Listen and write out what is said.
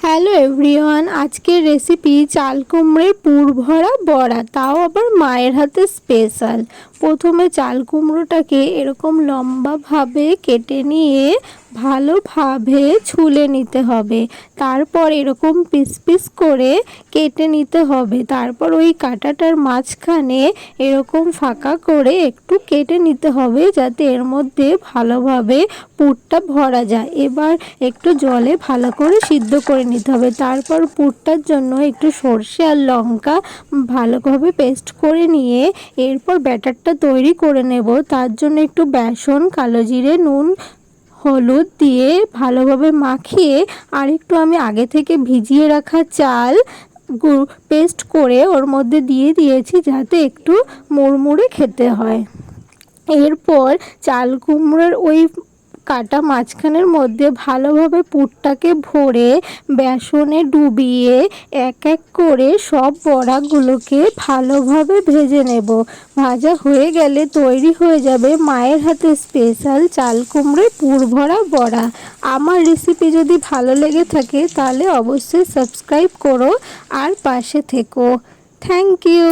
Hello everyone, আজকের recipe চাল কুমড়োর পুর ভরা বড়া, তাও আবার মায়ের হাতে স্পেশাল। প্রথমে চাল কুমড়োটাকে এরকম লম্বাভাবে কেটে নিয়ে ভালোভাবে ছুলে নিতে হবে। তারপর এরকম পিস পিস করে কেটে নিতে হবে। তারপর ওই কাঁটাটার মাঝখানে এরকম ফাঁকা করে একটু কেটে নিতে হবে, যাতে এর মধ্যে ভালোভাবে পুরটা ভরা যায়। এবার একটু জলে ভালো করে সিদ্ধ করে নিতে হবে। তারপর পুরটার জন্য একটু সর্ষে আর লঙ্কা ভালোভাবে পেস্ট করে নিয়ে এরপর ব্যাটারটা তৈরি করে নেব। তার জন্য একটু বেসন, কালো জিরে, নুন, হলুদ দিয়ে ভালোভাবে মাখিয়ে আর একটু আমি আগে থেকে ভিজিয়ে রাখা চাল পেস্ট করে ওর মধ্যে দিয়ে দিয়েছি, যাতে একটু মুড়মুড়ে খেতে হয়। এরপর চাল কুমড়োর ওই কাটা মাঝখানের মধ্যে ভালোভাবে পুরটাকে ভরে বেসনে ডুবিয়ে এক এক করে সব বড়াগুলোকে ভালোভাবে ভেজে নেব। ভাজা হয়ে গেলে তৈরি হয়ে যাবে মায়ের হাতে স্পেশাল চাল কুমড়োর পুর ভরা বড়া। আমার রেসিপি যদি ভালো লেগে থাকে তাহলে অবশ্যই সাবস্ক্রাইব করো আর পাশে থেকো। Thank you.